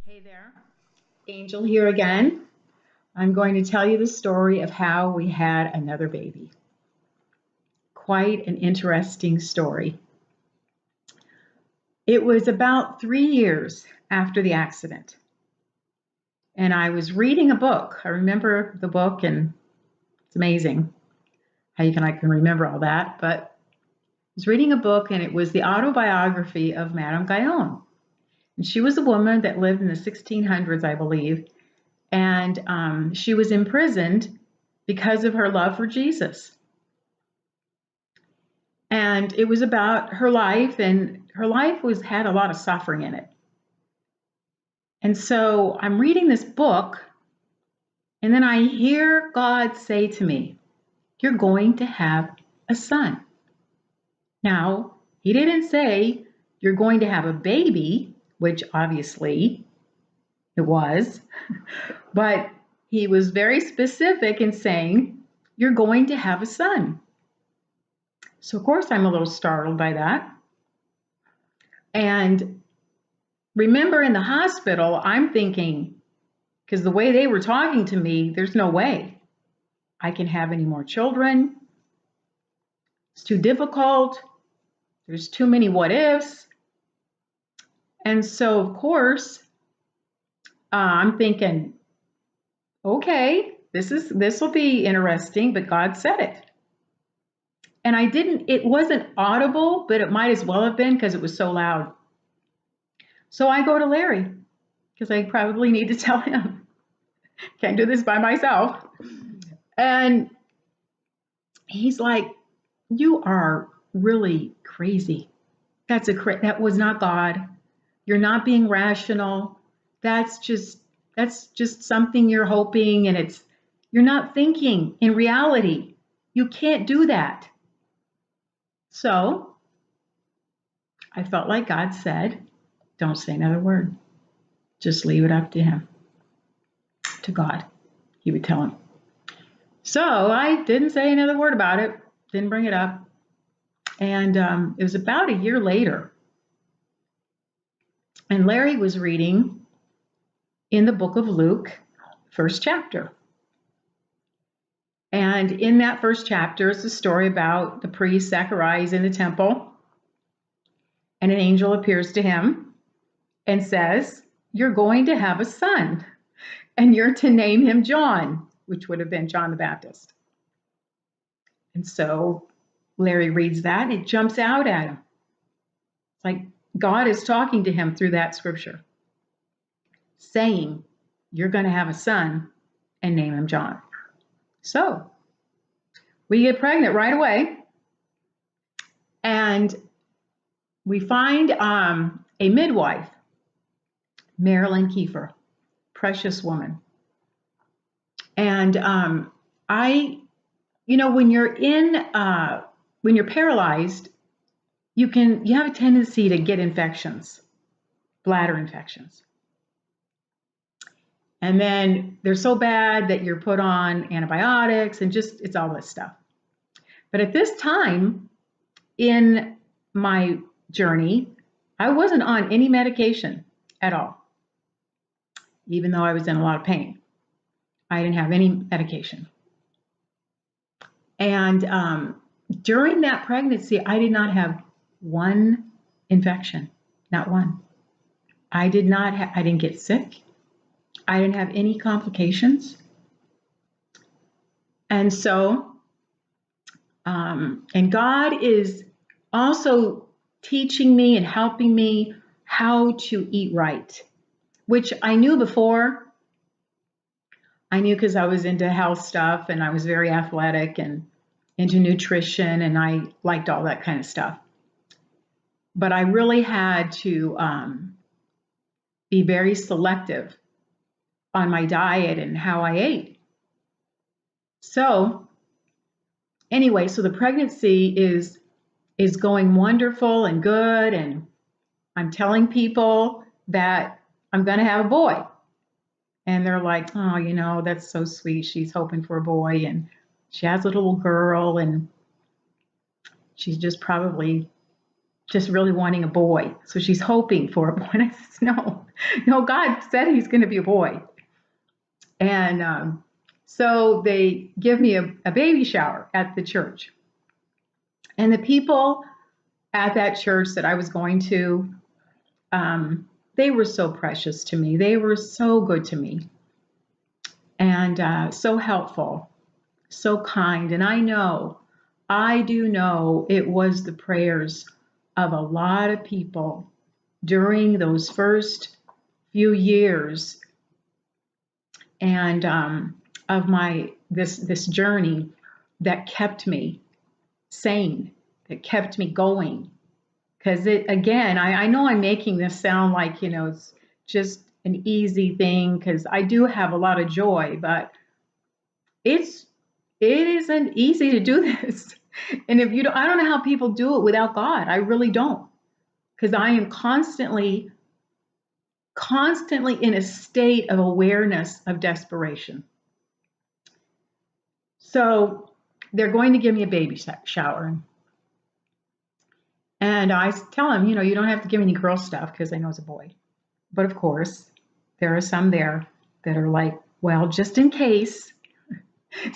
Hey there, Angel here again. I'm going to tell you the story of how we had another baby. Quite an interesting story. It was about 3 years after the accident, and I was reading a book. I remember the book, and it's amazing how I can remember all that. But I was reading a book, and it was the autobiography of Madame Guyon. And she was a woman that lived in the 1600s, I believe, and she was imprisoned because of her love for Jesus. And it was about her life, and her life had a lot of suffering in it. And so I'm reading this book, and then I hear God say to me, "You're going to have a son." Now, he didn't say you're going to have a baby, which obviously it was, but he was very specific in saying, "You're going to have a son." So, of course, I'm a little startled by that. And remember, in the hospital, I'm thinking, because the way they were talking to me, there's no way I can have any more children. It's too difficult. There's too many what ifs. And so, of course, I'm thinking, okay, this will be interesting, but God said it. And it wasn't audible, but it might as well have been because it was so loud. So I go to Larry because I probably need to tell him. Can't do this by myself. And he's like, "You are really crazy. That was not God. You're not being rational. That's just something you're hoping, and you're not thinking in reality. You can't do that." So I felt like God said, "Don't say another word. Just leave it up to him, to God," he would tell him. So I didn't say another word about it, didn't bring it up. And it was about a year later, and Larry was reading in the book of Luke, first chapter. And in that first chapter, it's a story about the priest Zacharias in the temple, and an angel appears to him and says, "You're going to have a son, and you're to name him John," which would have been John the Baptist. And so Larry reads that, and it jumps out at him. It's like God is talking to him through that scripture, saying, "You're going to have a son and name him John." So we get pregnant right away, and we find a midwife, Marilyn Kiefer, precious woman. And when you're paralyzed, you have a tendency to get infections, bladder infections. And then they're so bad that you're put on antibiotics, and it's all this stuff. But at this time in my journey, I wasn't on any medication at all, even though I was in a lot of pain. I didn't have any medication. And during that pregnancy, I did not have one infection, not one. I didn't get sick. I didn't have any complications. And so, and God is also teaching me and helping me how to eat right, which I knew before. I knew because I was into health stuff, and I was very athletic and into nutrition, and I liked all that kind of stuff. But I really had to be very selective on my diet and how I ate. So anyway, so the pregnancy is going wonderful and good, and I'm telling people that I'm going to have a boy. And they're like, "Oh, that's so sweet. She's hoping for a boy, and she has a little girl, and she's just probably just really wanting a boy. So she's hoping for a boy. And I said, no, God said he's going to be a boy. And so they give me a baby shower at the church. And the people at that church that I was going to, they were so precious to me. They were so good to me and so helpful, so kind. And I do know it was the prayers of a lot of people during those first few years and of my this journey that kept me sane, that kept me going. Because I know I'm making this sound like, it's just an easy thing because I do have a lot of joy, but it isn't easy to do this. And if you don't, I don't know how people do it without God. I really don't. Because I am constantly in a state of awareness of desperation. So they're going to give me a baby shower. And I tell him, you don't have to give me any girl stuff because I know it's a boy. But of course, there are some there that are like, well, just in case.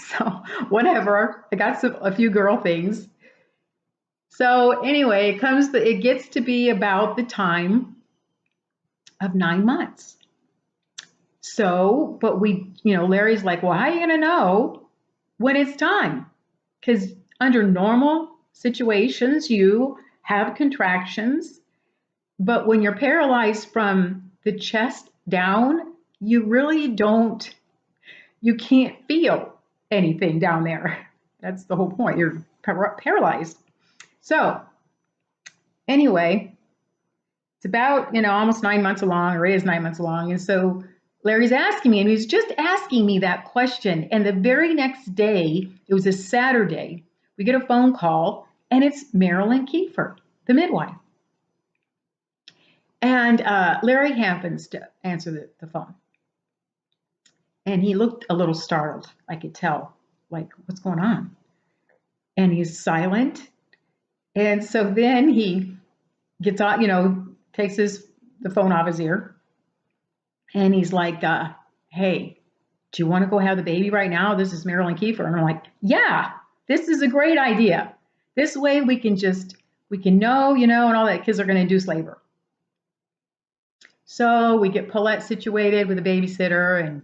So whatever, I got a few girl things. So anyway, it gets to be about the time of 9 months. So, but Larry's like, well, how are you going to know when it's time? Because under normal situations, you have contractions, but when you're paralyzed from the chest down, you really you can't feel anything down there. That's the whole point. You're paralyzed. So anyway, it's about, almost 9 months along, or it is 9 months along. And so Larry's asking me, and he's just asking me that question. And the very next day, it was a Saturday, we get a phone call, and it's Marilyn Kiefer, the midwife. And Larry happens to answer the phone. And he looked a little startled. I could tell, like, what's going on? And he's silent. And so then he gets on, takes the phone off his ear. And he's like, hey, do you want to go have the baby right now? This is Marilyn Kiefer. And I'm like, yeah, this is a great idea. This way we can know, and all that, kids are going to induce labor. So we get Paulette situated with a babysitter, and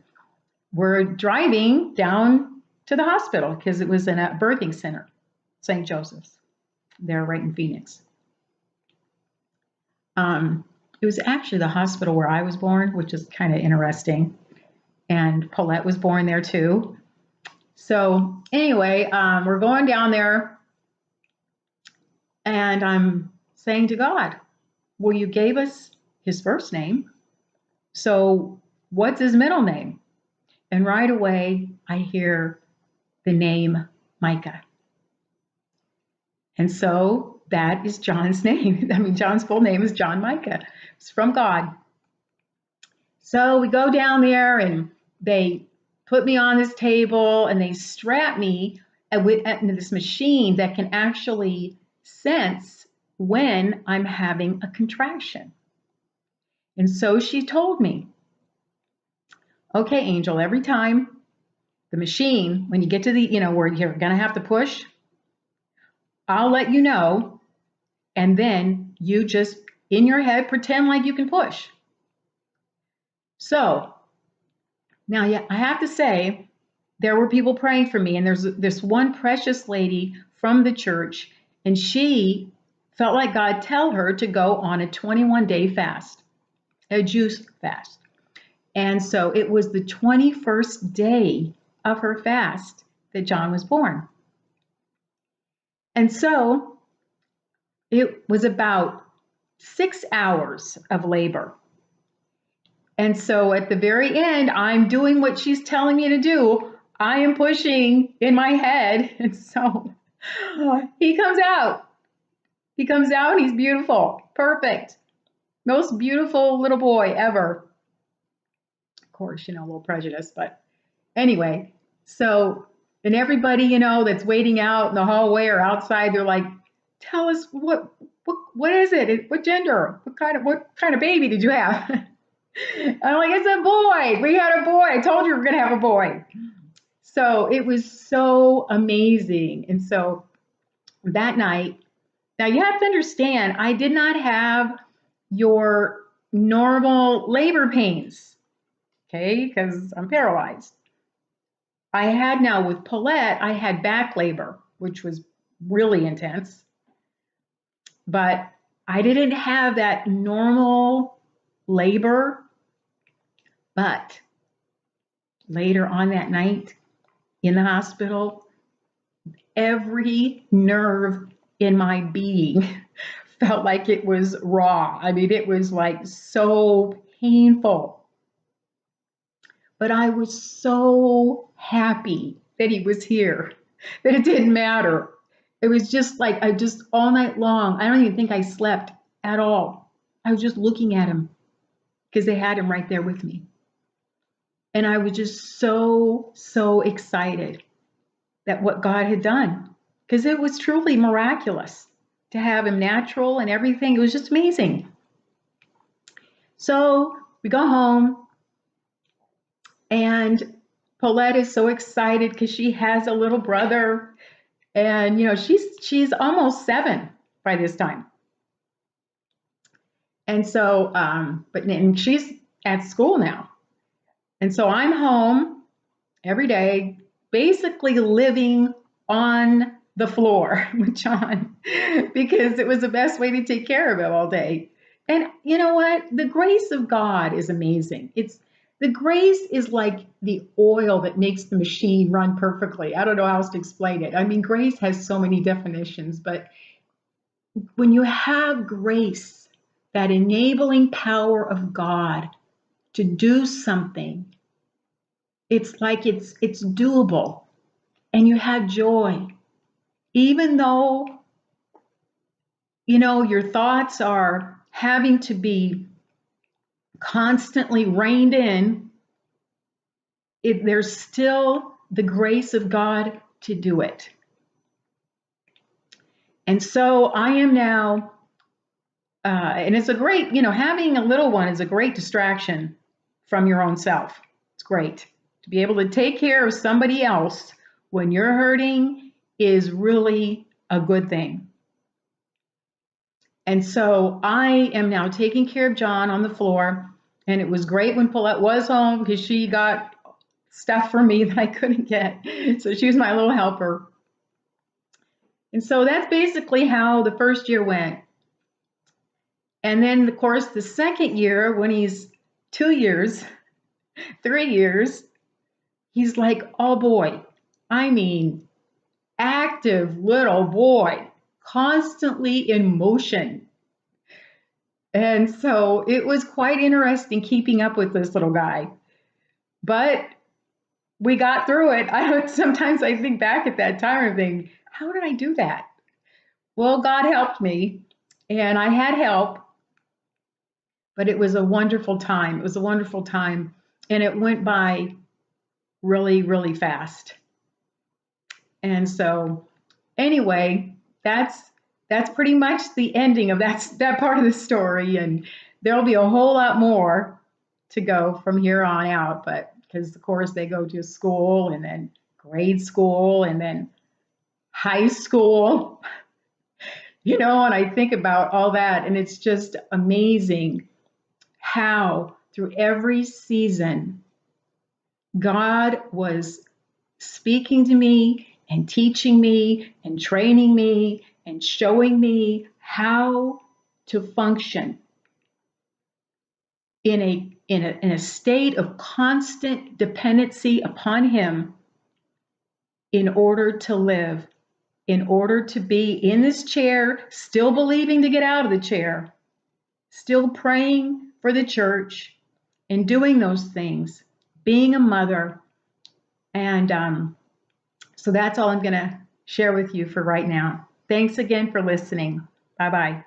we're driving down to the hospital because it was in a birthing center, St. Joseph's. They're right in Phoenix. It was actually the hospital where I was born, which is kind of interesting. And Paulette was born there too. So anyway, we're going down there, and I'm saying to God, well, you gave us his first name, so what's his middle name? And right away, I hear the name Micah. And so that is John's name. I mean, John's full name is John Micah. It's from God. So we go down there, and they put me on this table, and they strap me with this machine that can actually sense when I'm having a contraction. And so she told me, okay, Angel, every time the machine, when you get to the, where you're going to have to push, I'll let you know. And then you just, in your head, pretend like you can push. So now, yeah, I have to say, there were people praying for me. And there's this one precious lady from the church, and she felt like God tell her to go on a 21-day fast, a juice fast. And so it was the 21st day of her fast that John was born. And so it was about 6 hours of labor. And so at the very end, I'm doing what she's telling me to do. I am pushing in my head. And so he comes out. He comes out, and he's beautiful, perfect, most beautiful little boy ever. Of course, a little prejudice, but anyway, so, and everybody, that's waiting out in the hallway or outside, they're like, tell us, what what is it? What gender? What kind of baby did you have? I'm like, it's a boy. We had a boy. I told you we were going to have a boy. So it was so amazing. And so that night, now you have to understand, I did not have your normal labor pains, okay, because I'm paralyzed. I had now with Paulette, I had back labor, which was really intense, but I didn't have that normal labor. But later on that night in the hospital, every nerve in my being felt like it was raw. I mean, it was like so painful. But I was so happy that he was here, that it didn't matter. It was just like I just all night long, I don't even think I slept at all. I was just looking at him because they had him right there with me. And I was just so, so excited that what God had done, because it was truly miraculous to have him natural and everything. It was just amazing. So we go home, and Paulette is so excited because she has a little brother, and she's almost 7 by this time. And so, and she's at school now. And so I'm home every day, basically living on the floor with John because it was the best way to take care of him all day. And you know what? The grace of God is amazing. The grace is like the oil that makes the machine run perfectly. I don't know how else to explain it. I mean, grace has so many definitions, but when you have grace, that enabling power of God to do something, it's like it's doable, and you have joy. Even though, your thoughts are having to be constantly reined in, there's still the grace of God to do it. And so I am now, and it's a great, having a little one is a great distraction from your own self. It's great to be able to take care of somebody else when you're hurting is really a good thing. And so I am now taking care of John on the floor. And it was great when Paulette was home because she got stuff for me that I couldn't get. So she was my little helper. And so that's basically how the first year went. And then, of course, the second year, when he's 2 years, 3 years, he's like, oh boy, I mean, active little boy, constantly in motion. And so it was quite interesting keeping up with this little guy. But we got through it. Sometimes I think back at that time and think, how did I do that? Well, God helped me, and I had help, but it was a wonderful time. It was a wonderful time, and it went by really, really fast. And so anyway, that's pretty much the ending of that part of the story, and there'll be a whole lot more to go from here on out, but because of course they go to school and then grade school and then high school, and I think about all that, and it's just amazing how through every season God was speaking to me and teaching me and training me and showing me how to function in a state of constant dependency upon Him in order to live, in order to be in this chair, still believing to get out of the chair, still praying for the church and doing those things, being a mother. And so that's all I'm going to share with you for right now. Thanks again for listening. Bye-bye.